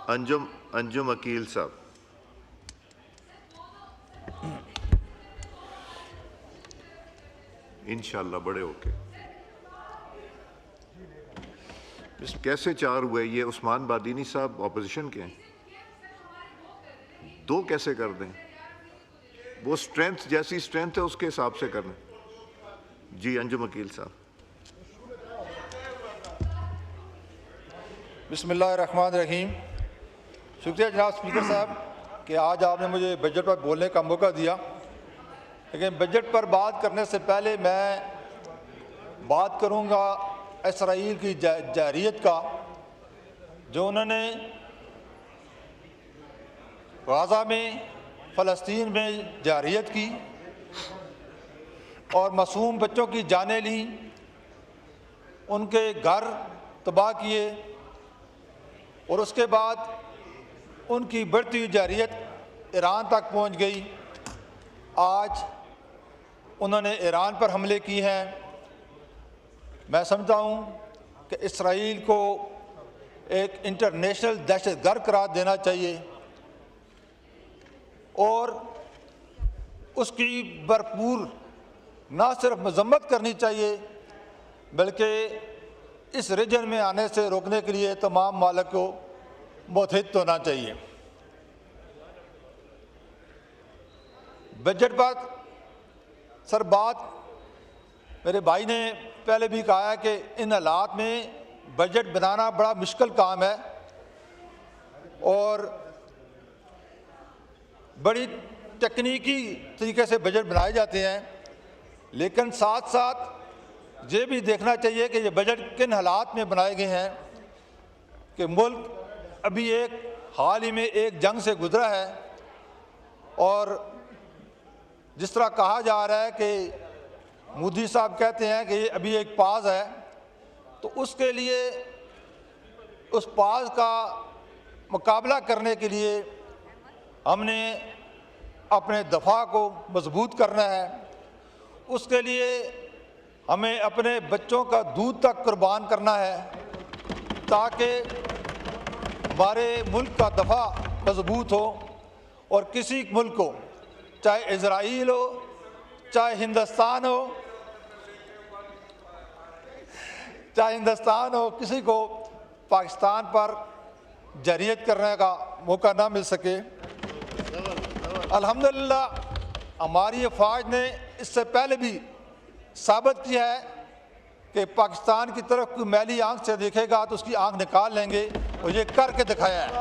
अंजुम अंजुम अकील साहब। इंशाल्लाह बड़े होके। कैसे 4 हुए? ये उस्मान बादीनी साहब ऑपोजिशन के हैं, 2 कैसे कर दें? वो स्ट्रेंथ जैसी स्ट्रेंथ है उसके हिसाब से करना। जी अंजुम अकील साहब। बिस्मिल्लाहिर्रहमानिर्रहीम। शुक्रिया जनाब स्पीकर साहब कि आज आपने मुझे बजट पर बोलने का मौका दिया। लेकिन बजट पर बात करने से पहले मैं बात करूंगा इसराइल की जारियत का, जो उन्होंने गाज़ा में फ़लस्तीन में जारियत की और मासूम बच्चों की जानें ली, उनके घर तबाह किए और उसके बाद उनकी बढ़ती हुई जारियत ईरान तक पहुंच गई। आज उन्होंने ईरान पर हमले किए हैं। मैं समझता हूं कि इसराइल को एक इंटरनेशनल दहशतगर्द करार देना चाहिए और उसकी भरपूर न सिर्फ मजम्मत करनी चाहिए बल्कि इस रीजन में आने से रोकने के लिए तमाम मालिक को मुतहद होना चाहिए। बजट पर सर बात मेरे भाई ने पहले भी कहा है कि इन हालात में बजट बनाना बड़ा मुश्किल काम है और बड़ी तकनीकी तरीके से बजट बनाए जाते हैं, लेकिन साथ साथ ये भी देखना चाहिए कि ये बजट किन हालात में बनाए गए हैं कि मुल्क अभी हाल ही में एक जंग से गुजरा है और जिस तरह कहा जा रहा है कि मोदी साहब कहते हैं कि ये अभी एक पाज है, तो उसके लिए उस पाज का मुकाबला करने के लिए हमने अपने दफा को मजबूत करना है। उसके लिए हमें अपने बच्चों का दूध तक कुर्बान करना है ताकि हमारे मुल्क का दफा मजबूत हो और किसी मुल्क को, चाहे इजराइल हो चाहे हिंदुस्तान हो, किसी को पाकिस्तान पर जारियत करने का मौका ना मिल सके। अल्हम्दुलिल्लाह हमारी अफवाज ने इससे पहले भी साबित किया है कि पाकिस्तान की तरफ कोई मैली आंख से देखेगा तो उसकी आंख निकाल लेंगे और ये करके दिखाया है।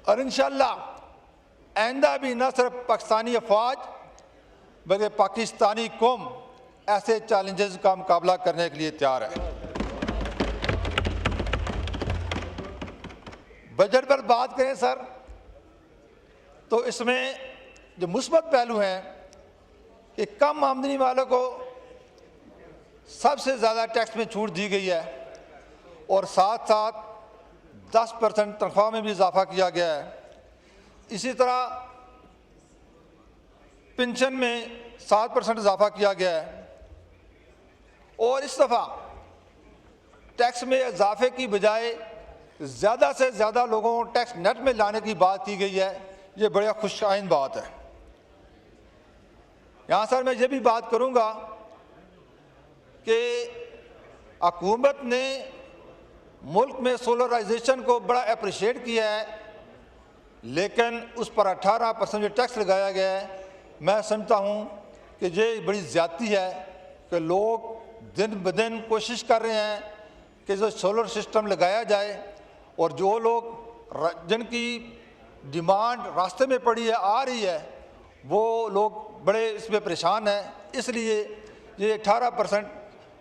और इंशाअल्लाह आइंदा भी न सिर्फ पाकिस्तानी अफवाज बल्कि पाकिस्तानी कौम ऐसे चैलेंजेस का मुकाबला करने के लिए तैयार है। बजट पर बात करें सर, तो इसमें जो मुस्बत पहलू हैं कि कम आमदनी वालों को सबसे ज़्यादा टैक्स में छूट दी गई है और साथ साथ 10% तनख्वाह में भी इजाफा किया गया है। इसी तरह पेंशन में 7% इजाफा किया गया है और इस दफ़ा टैक्स में इजाफे की बजाय ज़्यादा से ज़्यादा लोगों को टैक्स नेट में लाने की बात की गई है। ये बड़ी खुशआइंद बात है। यहाँ सर मैं ये भी बात करूँगा कि हुकूमत ने मुल्क में सोलराइजेशन को बड़ा अप्रिशिएट किया है, लेकिन उस पर 18% टैक्स लगाया गया है। मैं समझता हूँ कि ये बड़ी ज़्यादती है कि लोग दिन ब दिन कोशिश कर रहे हैं कि जो सोलर सिस्टम लगाया जाए और जो लोग जिनकी डिमांड रास्ते में पड़ी है आ रही है वो लोग बड़े इसमें परेशान हैं। इसलिए ये 18%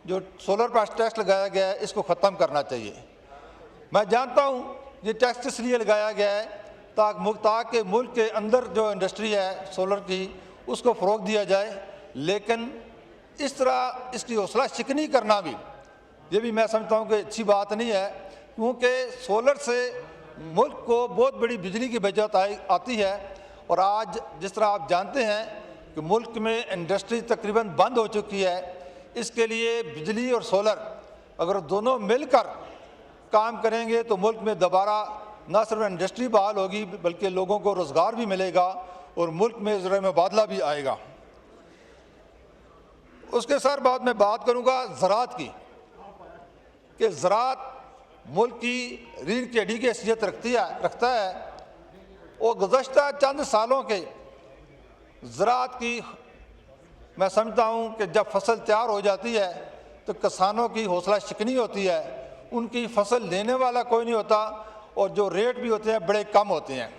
जो सोलर पर टैक्स लगाया गया है इसको ख़त्म करना चाहिए। मैं जानता हूँ ये टैक्स इसलिए लगाया गया है ताकि मुल्क के अंदर जो इंडस्ट्री है सोलर की उसको फ़रोग़ दिया जाए, लेकिन इस तरह इसकी हौसला शिकनी करना भी ये भी मैं समझता हूँ कि अच्छी बात नहीं है, क्योंकि सोलर से मुल्क को बहुत बड़ी बिजली की बचत आती है। और आज जिस तरह आप जानते हैं कि मुल्क में इंडस्ट्री तकरीबन बंद हो चुकी है, इसके लिए बिजली और सोलर अगर दोनों मिलकर काम करेंगे तो मुल्क में दोबारा न सिर्फ इंडस्ट्री बहाल होगी बल्कि लोगों को रोज़गार भी मिलेगा और मुल्क में ज़रा मुबादला भी आएगा। उसके साथ बाद मैं बात करूँगा ज़राअत की कि ज़राअत मुल्क की रीढ़ की हड्डी की हैसियत रखता है और गुज़श्ता चंद सालों के ज़राअत की मैं समझता हूँ कि जब फसल तैयार हो जाती है तो किसानों की हौसला शिकनी होती है, उनकी फसल लेने वाला कोई नहीं होता और जो रेट भी होते हैं बड़े कम होते हैं।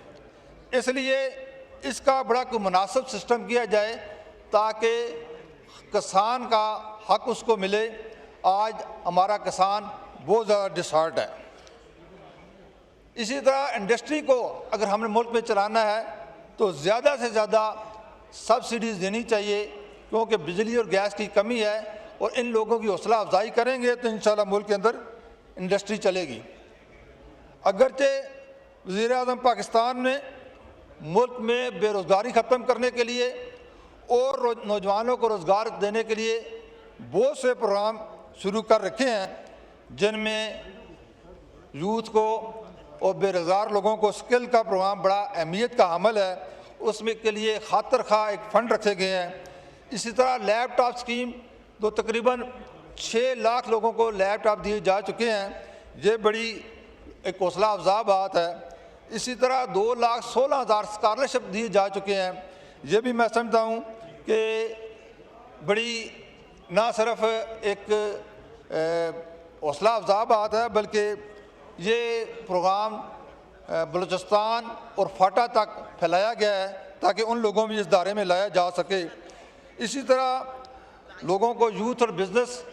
इसलिए इसका बड़ा कोई मुनासिब सिस्टम किया जाए ताकि किसान का हक उसको मिले। आज हमारा किसान बहुत ज़्यादा डिसहार्ट है। इसी तरह इंडस्ट्री को अगर हमने मुल्क में चलाना है तो ज़्यादा से ज़्यादा सब्सिडीज़ देनी चाहिए क्योंकि बिजली और गैस की कमी है और इन लोगों की हौसला अफजाई करेंगे तो इंशाल्लाह मुल्क के अंदर इंडस्ट्री चलेगी। अगरचे वज़ीर-ए-आज़म पाकिस्तान ने मुल्क में बेरोज़गारी ख़त्म करने के लिए और नौजवानों को रोज़गार देने के लिए बहुत से प्रोग्राम शुरू कर रखे हैं जिनमें यूथ को और बेरोज़गार लोगों को स्किल का प्रोग्राम बड़ा अहमियत का हामिल है। उसमें के लिए खातर खा एक फ़ंड रखे गए हैं। इसी तरह लैपटॉप स्कीम तो तकरीबन 6 लाख लोगों को लैपटॉप दिए जा चुके हैं। ये बड़ी एक हौसला अफजा बात है। इसी तरह 2,16,000 स्कॉलरशिप दिए जा चुके हैं। ये भी मैं समझता हूँ कि बड़ी ना सिर्फ एक हौसला अफजा बात है बल्कि ये प्रोग्राम बलूचिस्तान और फाटा तक फैलाया गया है ताकि उन लोगों भी इस दायरे में लाया जा सके। इसी तरह लोगों को यूथ और बिज़नेस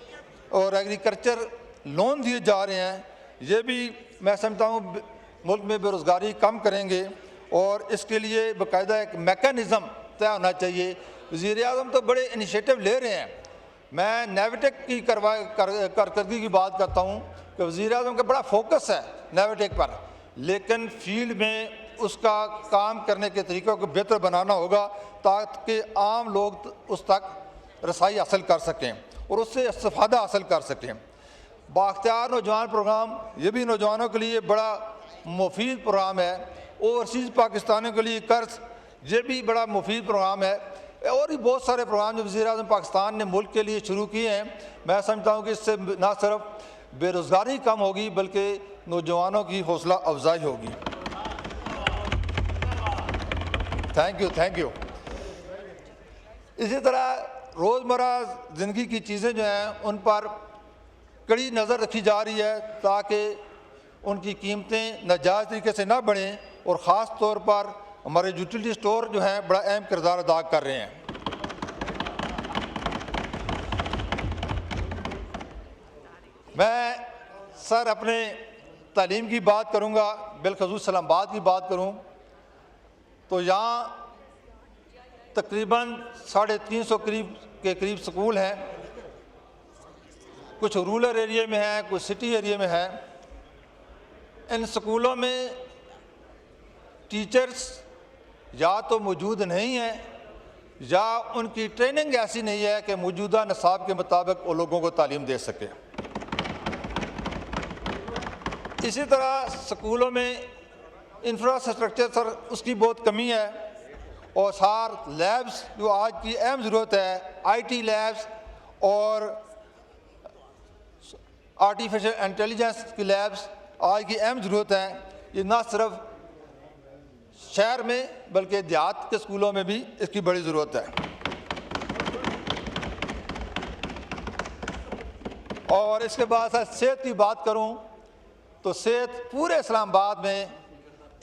और एग्रीकल्चर लोन दिए जा रहे हैं। ये भी मैं समझता हूँ मुल्क में बेरोज़गारी कम करेंगे और इसके लिए बाकायदा एक मेकनिज़म तय होना चाहिए। वज़ीर-ए-आज़म तो बड़े इनिशिएटिव ले रहे हैं। मैं नेविटेक की कारकर्दगी की बात करता हूँ कि वज़ीर-ए-आज़म का बड़ा फोकस है नेविटेक पर, लेकिन फील्ड में उसका काम करने के तरीक़ों को बेहतर बनाना होगा ताकि आम लोग उस तक रसाई हासिल कर सकें और उससे इस्तिफ़ादा हासिल कर सकें। बाख्तियार नौजवान प्रोग्राम ये भी नौजवानों के लिए बड़ा मुफीद प्रोग्राम है। ओवरसीज़ पाकिस्तानियों के लिए कर्ज ये भी बड़ा मुफीद प्रोग्राम है और भी बहुत सारे प्रोग्राम जो वज़ीर-ए-आज़म पाकिस्तान ने मुल्क के लिए शुरू किए हैं। मैं समझता हूँ कि इससे न सिर्फ बेरोज़गारी कम होगी बल्कि नौजवानों की हौसला अफजाई होगी। Thank you. इसी तरह रोज़मर्रा ज़िंदगी की चीज़ें जो हैं उन पर कड़ी नज़र रखी जा रही है ताकि उनकी कीमतें नाजायज़ तरीके से ना बढ़ें और ख़ास तौर पर हमारे यूटिलिटी स्टोर जो हैं बड़ा अहम किरदार अदा कर रहे हैं। मैं सर अपने तालीम की बात करूँगा, बिलखसूस इस्लामाबाद की बात करूँ तो यहाँ तकरीबन 350 के करीब स्कूल हैं। कुछ रूरल एरिया में हैं, कुछ सिटी एरिया में हैं। इन स्कूलों में टीचर्स या तो मौजूद नहीं हैं या उनकी ट्रेनिंग ऐसी नहीं है कि मौजूदा निसाब के मुताबिक वो लोगों को तालीम दे सके। इसी तरह स्कूलों में इंफ्रास्ट्रक्चर सर उसकी बहुत कमी है और सार लैब्स जो आज की अहम ज़रूरत है, IT लैब्स और आर्टिफिशियल इंटेलिजेंस की लैब्स आज की अहम ज़रूरत है। ये ना सिर्फ शहर में बल्कि देहात के स्कूलों में भी इसकी बड़ी ज़रूरत है। और इसके बाद सेहत की बात करूं तो सेहत पूरे इस्लामाबाद में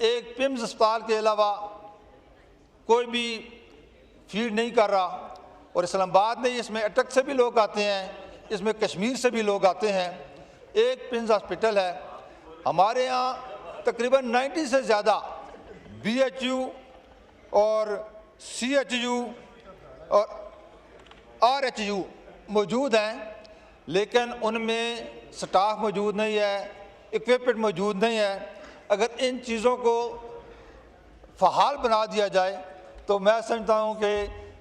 एक पिम्स अस्पताल के अलावा कोई भी फीड नहीं कर रहा और इस्लामाबाद में इसमें अटक से भी लोग आते हैं, इसमें कश्मीर से भी लोग आते हैं। एक पिम्स हॉस्पिटल है हमारे यहाँ, तकरीबन 90 से ज़्यादा BHU और CHU और RHU मौजूद हैं, लेकिन उनमें स्टाफ मौजूद नहीं है, इक्विपमेंट मौजूद नहीं है। अगर इन चीज़ों को फ़हाल बना दिया जाए तो मैं समझता हूँ कि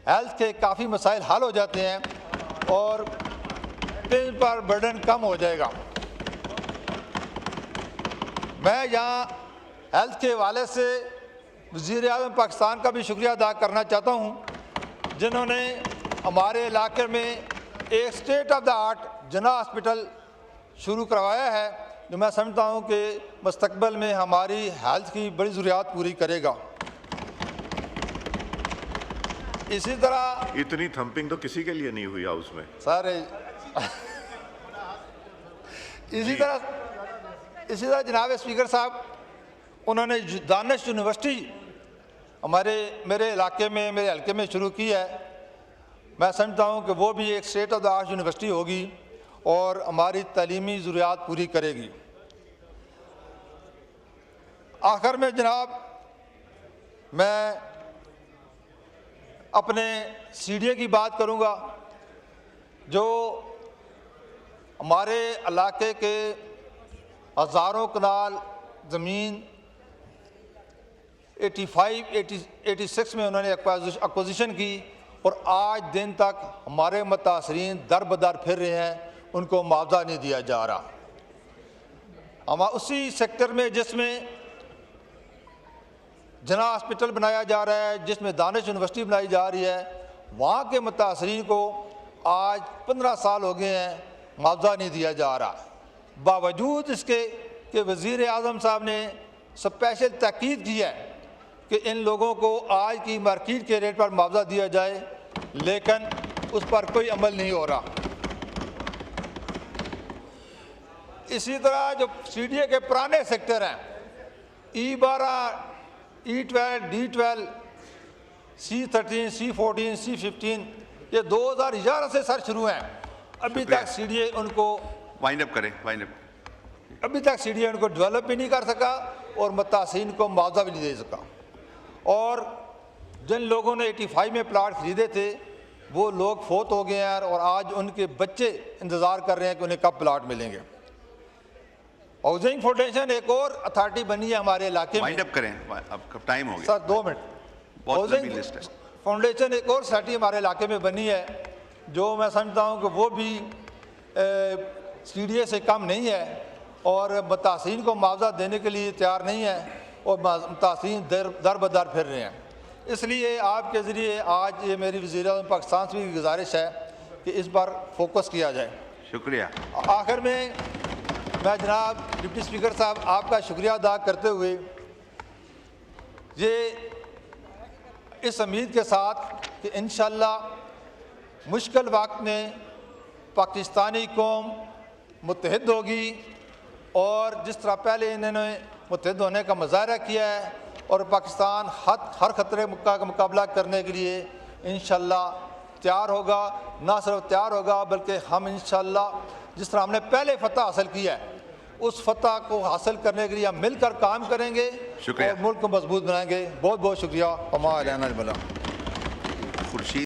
हेल्थ के काफ़ी मसाइल हल हो जाते हैं और इन पर बर्डन कम हो जाएगा। मैं यहाँ हेल्थ के हवाले से वज़ीर आज़म पाकिस्तान का भी शुक्रिया अदा करना चाहता हूँ, जिन्होंने हमारे इलाके में एक स्टेट ऑफ द आर्ट जना हॉस्पिटल शुरू करवाया है, जो मैं समझता हूँ कि मुस्तकबिल में हमारी हेल्थ की बड़ी ज़रूरियात पूरी करेगा। इसी तरह इतनी थंपिंग तो किसी के लिए नहीं हुई हाउस में। सारे इसी तरह जनाब स्पीकर साहब, उन्होंने दानिश यूनिवर्सिटी मेरे इलाके में, मेरे हल्के में शुरू की है। मैं समझता हूँ कि वो भी एक state of the art university होगी और हमारी तालीमी ज़रूरियात पूरी करेगी। आखिर में जनाब, मैं अपने सीडीए की बात करूँगा, जो हमारे इलाके के हज़ारों कनाल ज़मीन 86 में उन्होंने एक्विजिशन की और आज दिन तक हमारे मुतासरीन दर बदर फिर रहे हैं, उनको मुआवजा नहीं दिया जा रहा। हम उसी सेक्टर में जिसमें जना हॉस्पिटल बनाया जा रहा है, जिसमें दानिश यूनिवर्सिटी बनाई जा रही है, वहाँ के मुतासरीन को आज 15 साल हो गए हैं, मुआवजा नहीं दिया जा रहा। बावजूद इसके कि वज़ीर आज़म साहब ने स्पेशल ताकीद की है कि इन लोगों को आज की मार्केट के रेट पर मुआवजा दिया जाए, लेकिन उस पर कोई अमल नहीं हो रहा। इसी तरह जो सीडीए के पुराने सेक्टर हैं, E12, E12, D12, C13, C14, C15, ये 2011 से सर शुरू हैं। अभी तक सीडीए उनको वाइंड अप करें, अभी तक सीडीए उनको डेवलप भी नहीं कर सका और मुतासिन को मुआवजा भी नहीं दे सका। और जिन लोगों ने 85 में प्लाट खरीदे थे, वो लोग फोत हो गए हैं और आज उनके बच्चे इंतज़ार कर रहे हैं कि उन्हें कब प्लाट मिलेंगे। हाउसिंग फाउंडेशन एक और अथॉरिटी बनी है हमारे इलाके में। वाइंड अप करें, अब टाइम हो गया सर 2 मिनट। बहुत लंबी हाउसिंग लिस्ट है। फाउंडेशन एक और सोसाइटी हमारे इलाके में बनी है, जो मैं समझता हूँ कि वो भी सीडीए से कम नहीं है और मुतासिन को मुआवजा देने के लिए तैयार नहीं है और मुतासिन दर बदर फिर रहे हैं। इसलिए आपके ज़रिए आज ये मेरी वज़ीर आज़म पाकिस्तान से भी गुजारिश है कि इस पर फोकस किया जाए। शुक्रिया। आखिर में मैं जनाब डिप्टी स्पीकर साहब आपका शुक्रिया अदा करते हुए ये इस उम्मीद के साथ कि इंशाअल्लाह मुश्किल वक्त में पाकिस्तानी कौम मुत्तहिद होगी और जिस तरह पहले इन्होंने मुत्तहिद होने का मुजाहरा किया है और पाकिस्तान हर ख़तरे का मुकाबला करने के लिए इंशाअल्लाह तैयार होगा। ना सिर्फ तैयार होगा बल्कि हम इंशाअल्लाह जिस तरह हमने पहले फतह हासिल किया है, उस फतह को हासिल करने के लिए हम मिलकर काम करेंगे और मुल्क को मजबूत बनाएंगे। बहुत बहुत शुक्रिया। खुर्शीद